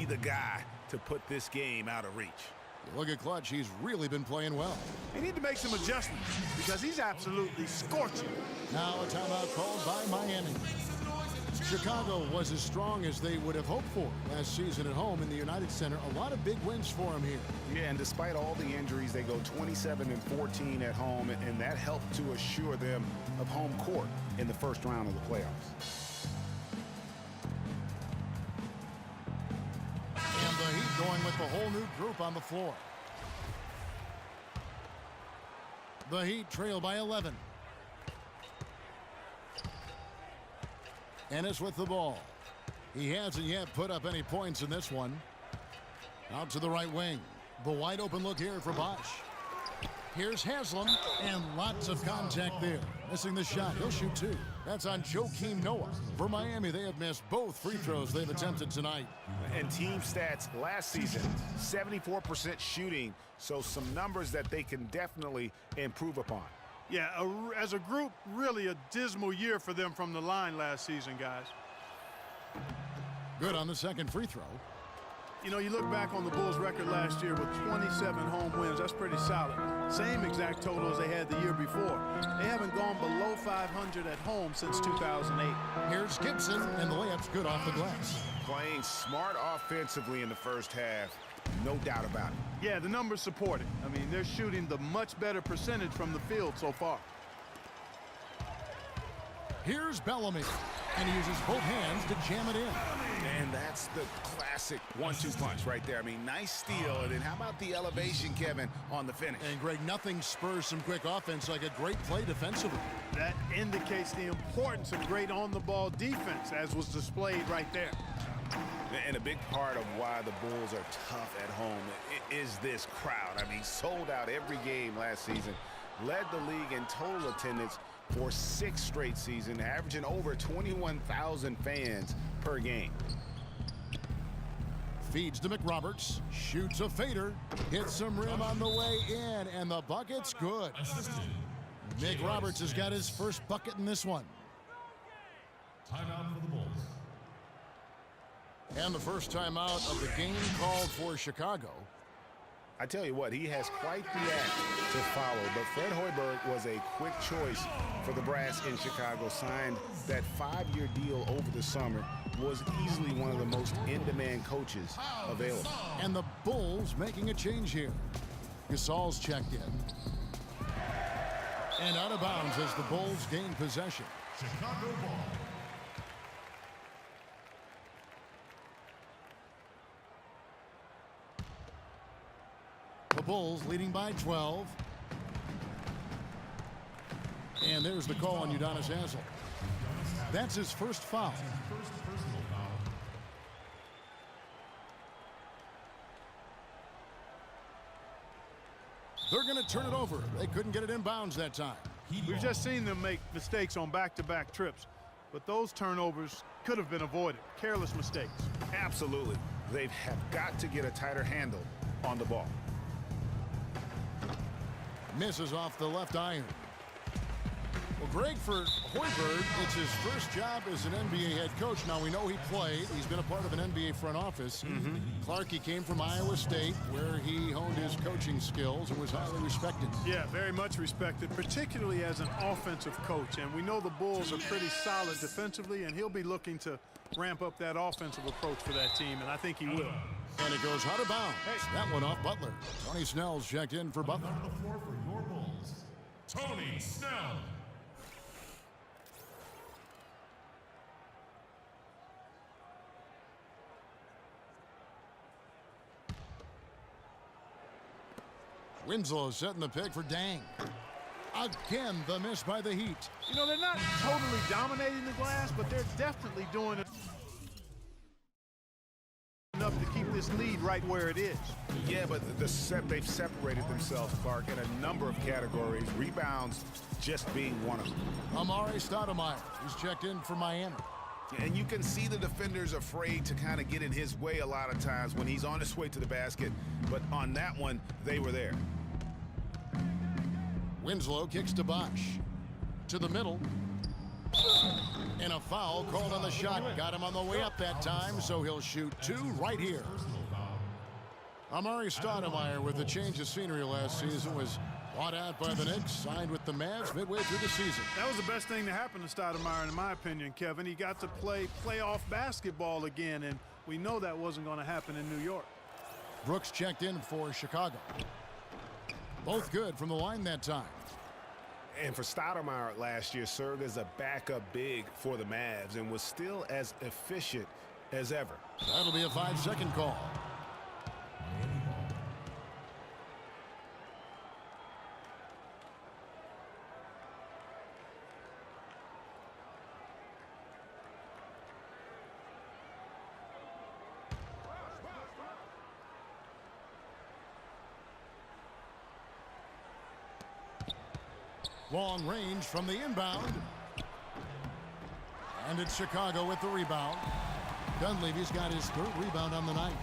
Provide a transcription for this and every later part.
be the guy to put this game out of reach. Look at Clutch. He's really been playing well. They need to make some adjustments because he's absolutely scorching. Now a timeout called by Miami. Chicago was as strong as they would have hoped for last season at home in the United Center. A lot of big wins for them here. Yeah, and despite all the injuries, they go 27-14 at home, and that helped to assure them of home court in the first round of the playoffs. And the Heat going with the whole new group on the floor. The Heat trail by 11. Ennis with the ball. He hasn't yet put up any points in this one. Out to the right wing. The wide open look here for Bosch. Here's Haslam, and lots of contact there. Missing the shot. He'll shoot two. That's on Joakim Noah. For Miami, they have missed both free throws they've attempted tonight. And team stats last season, 74% shooting, so some numbers that they can definitely improve upon. Yeah, as a group, really a dismal year for them from the line last season, guys. Good on the second free throw. You know, you look back on the Bulls' record last year with 27 home wins. That's pretty solid. Same exact total as they had the year before. They haven't gone below 500 at home since 2008. Here's Gibson, and the layup's good off the glass. Playing smart offensively in the first half, no doubt about it. Yeah, the numbers support it. I mean, they're shooting the much better percentage from the field so far. Here's Bellamy, and he uses both hands to jam it in. And that's the classic 1-2 punch right there. I mean, nice steal. And then how about the elevation, Kevin, on the finish? And, Greg, nothing spurs some quick offense like a great play defensively. That indicates the importance of great on-the-ball defense, as was displayed right there. And a big part of why the Bulls are tough at home is this crowd. I mean, sold out every game last season. Led the league in total attendance for 6 straight seasons, averaging over 21,000 fans per game. Feeds to McRoberts, shoots a fader, hits some rim on the way in, and the bucket's good. McRoberts has got his first bucket in this one. Timeout for the Bulls. And the first timeout of the game called for Chicago. I tell you what, he has quite the act to follow, but Fred Hoiberg was a quick choice for the brass in Chicago. Signed that 5-year deal over the summer, was easily one of the most in-demand coaches available. And the Bulls making a change here. Gasol's checked in. And out of bounds as the Bulls gain possession. Chicago ball. The Bulls leading by 12. And there's the call on Udonis Haslem. That's his first foul. First personal foul. They're going to turn it over. They couldn't get it inbounds that time. We've just seen them make mistakes on back-to-back trips, but those turnovers could have been avoided. Careless mistakes. Absolutely. They have got to get a tighter handle on the ball. Misses off the left iron. Well, Greg, for Hoiberg, it's his first job as an NBA head coach. Now, we know he played. He's been a part of an NBA front office. Clark, he came from Iowa State, where he honed his coaching skills and was highly respected. Yeah, very much respected, particularly as an offensive coach. And we know the Bulls are pretty solid defensively, and he'll be looking to ramp up that offensive approach for that team, and I think he will. And it goes out of bounds. That one off Butler. Tony Snell's checked in for Butler. On the floor for your Bulls, Tony Snell. Winslow setting the pick for Dang. Again, the miss by the Heat. You know, they're not totally dominating the glass, but they're definitely doing enough to keep this lead right where it is. Yeah, but they've separated themselves, Clark, in a number of categories. Rebounds just being one of them. Amari Stoudemire is checked in for Miami. And you can see the defenders afraid to kind of get in his way a lot of times when he's on his way to the basket. But on that one, they were there. Winslow kicks to Bosch. To the middle. And a foul called on the shot. Got him on the way up that time, so he'll shoot 2 right here. Amari Stoudemire, with the change of scenery last season, was bought out by the Knicks, signed with the Mavs midway through the season. That was the best thing to happen to Stoudemire, in my opinion, Kevin. He got to play playoff basketball again, and we know that wasn't going to happen in New York. Brooks checked in for Chicago. Both good from the line that time. And for Stoudemire last year, served as a backup big for the Mavs and was still as efficient as ever. That'll be a 5-second call. Long range from the inbound. And it's Chicago with the rebound. Dunleavy's got his 3rd rebound on the night.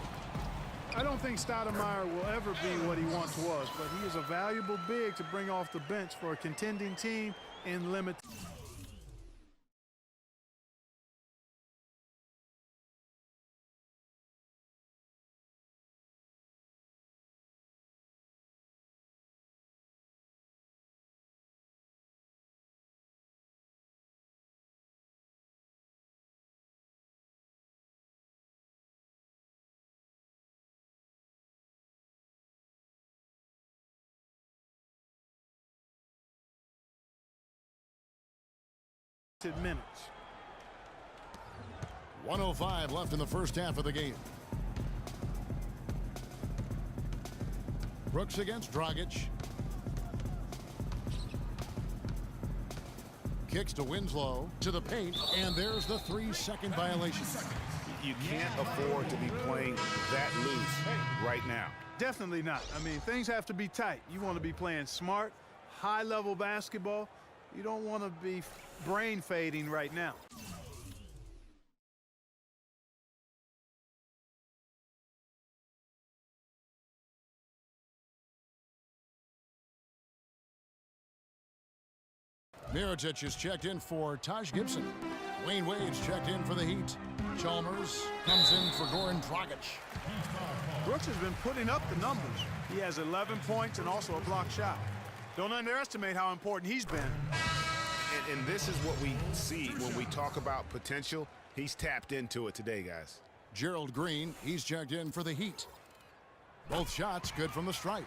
I don't think Stoudemire will ever be what he once was, but he is a valuable big to bring off the bench for a contending team in limited. Minutes. 1:05 left in the first half of the game. Brooks against Dragic. Kicks to Winslow to the paint, and there's the 3-second violation. You can't afford to be playing that loose right now. Definitely not. I mean, things have to be tight. You want to be playing smart, high-level basketball. You don't want to be brain fading right now. Mirotic is checked in for Taj Gibson. Wayne Wade's checked in for the Heat. Chalmers comes in for Goran Dragic. Brooks has been putting up the numbers. He has 11 points and also a block shot. Don't underestimate how important he's been. And this is what we see when we talk about potential. He's tapped into it today, guys. Gerald Green, he's checked in for the Heat. Both shots good from the stripe.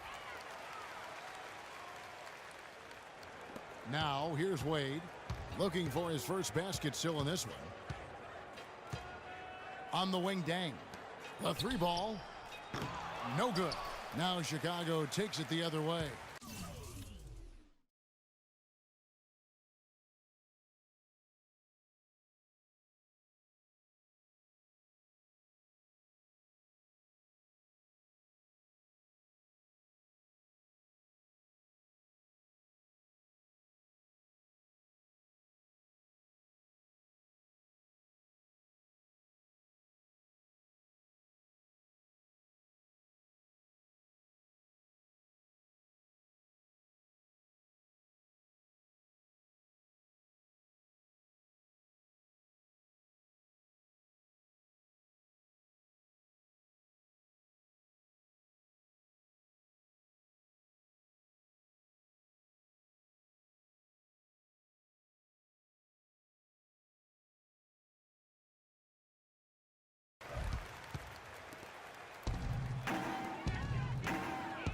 Now, here's Wade, looking for his first basket still in this one. On the wing, Dang. The 3-ball, no good. Now Chicago takes it the other way.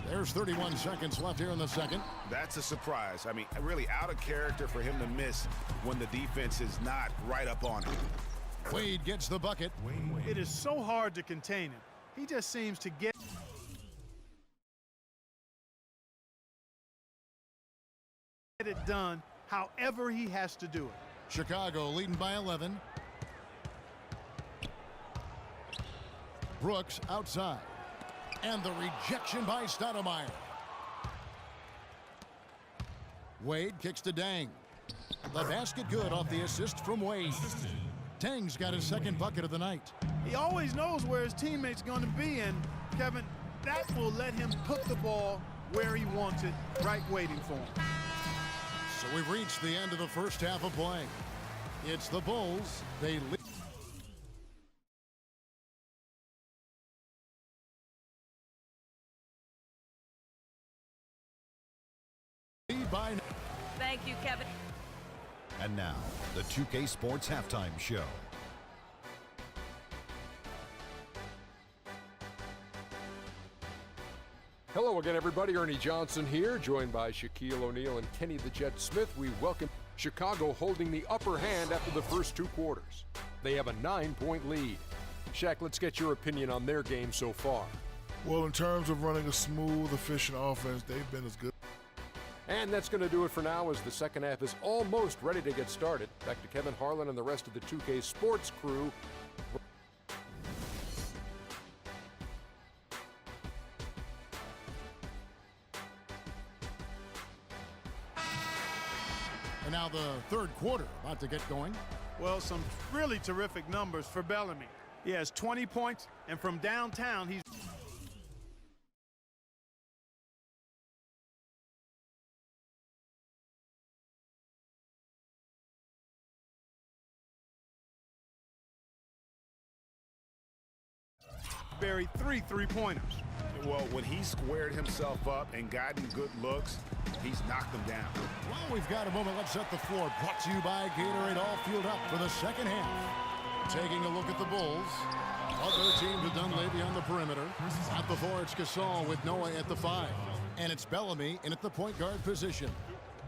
There's 31 seconds left here in the second. That's a surprise. I mean, really out of character for him to miss when the defense is not right up on him. Wade gets the bucket. It is so hard to contain him. He just seems to get it done however he has to do it. Chicago leading by 11. Brooks outside. And the rejection by Stoudemire. Wade kicks to Dang. The basket good off the assist from Wade. Dang's got his second bucket of the night. He always knows where his teammate's going to be, and Kevin, that will let him put the ball where he wants it, right waiting for him. So we've reached the end of the first half of play. It's the Bulls. They lead by. Thank you, Kevin. And now, the 2K Sports Halftime Show. Hello again, everybody. Ernie Johnson here, joined by Shaquille O'Neal and Kenny the Jet Smith. We welcome Chicago holding the upper hand after the first two quarters. They have a 9-point lead. Shaq, let's get your opinion on their game so far. Well, in terms of running a smooth, efficient offense, they've been as good. And that's going to do it for now as the second half is almost ready to get started. Back to Kevin Harlan and the rest of the 2K Sports crew. And now the third quarter about to get going. Well, some really terrific numbers for Bellamy. He has 20 points, and from downtown, he's buried three pointers. Well, when he squared himself up and gotten good looks, he's knocked them down. Well, we've got a moment. Let's set the floor. Brought to you by Gatorade, all fueled up for the second half. Taking a look at the Bulls. Other teams have done Levy on the perimeter. At the 4, it's Gasol with Noah at the 5. And it's Bellamy in at the point guard position.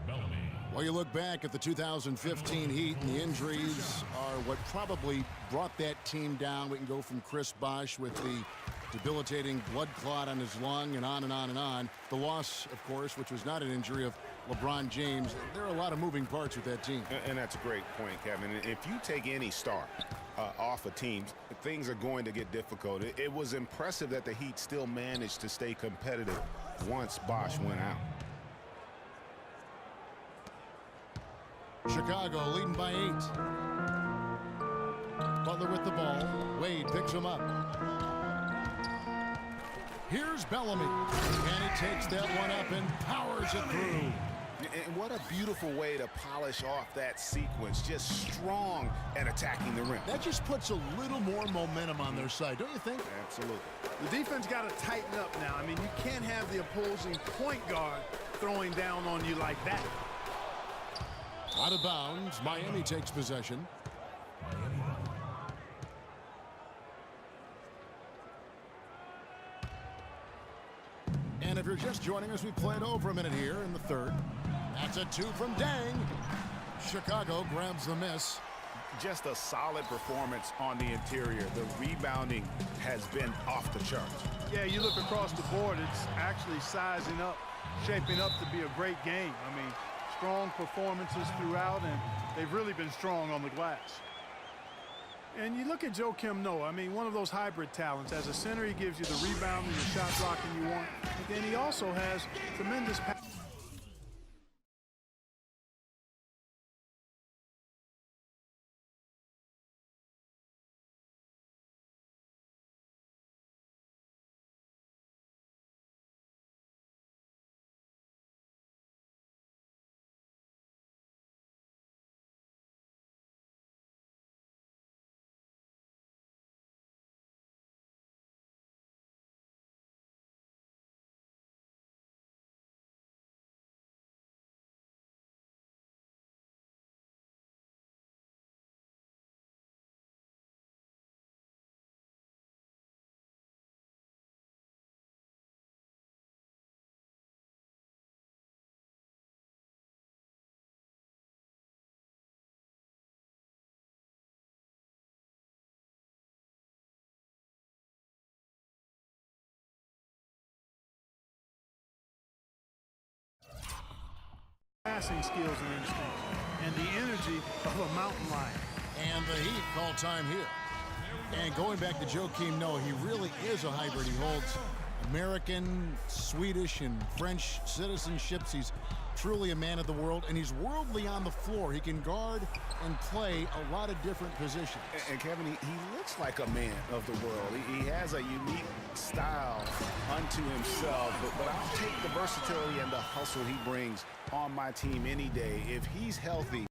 Bellamy. Well, you look back at the 2015 Heat, and the injuries are what probably brought that team down. We can go from Chris Bosh with the debilitating blood clot on his lung and on and on and on. The loss, of course, which was not an injury, of LeBron James. There are a lot of moving parts with that team. And that's a great point, Kevin. If you take any star off of teams, things are going to get difficult. It was impressive that the Heat still managed to stay competitive once Bosh went out. Chicago leading by 8. Butler with the ball. Wade picks him up. Here's Bellamy. And he takes that one up and powers it through. And what a beautiful way to polish off that sequence. Just strong at attacking the rim. That just puts a little more momentum on their side, don't you think? Absolutely. The defense got to tighten up now. I mean, you can't have the opposing point guard throwing down on you like that. Out of bounds. Miami takes possession. And if you're just joining us, we played over a minute here in the third. That's a 2 from Dang. Chicago grabs the miss. Just a solid performance on the interior. The rebounding has been off the charts. Yeah, you look across the board, it's actually sizing up, shaping up to be a great game. I mean, strong performances throughout, and they've really been strong on the glass. And you look at Joakim Noah, I mean, one of those hybrid talents. As a center, he gives you the rebounding, the shot blocking you want. But then he also has tremendous power. Passing skills and instincts, and the energy of a mountain lion. And the Heat call time here. And going back to Joakim Noah, he really is a hybrid. He holds American, Swedish, and French citizenships. He's truly a man of the world, and he's worldly on the floor. He can guard and play a lot of different positions. And Kevin, he looks like a man of the world. He has a unique style unto himself, but I'll take the versatility and the hustle he brings on my team any day. If he's healthy,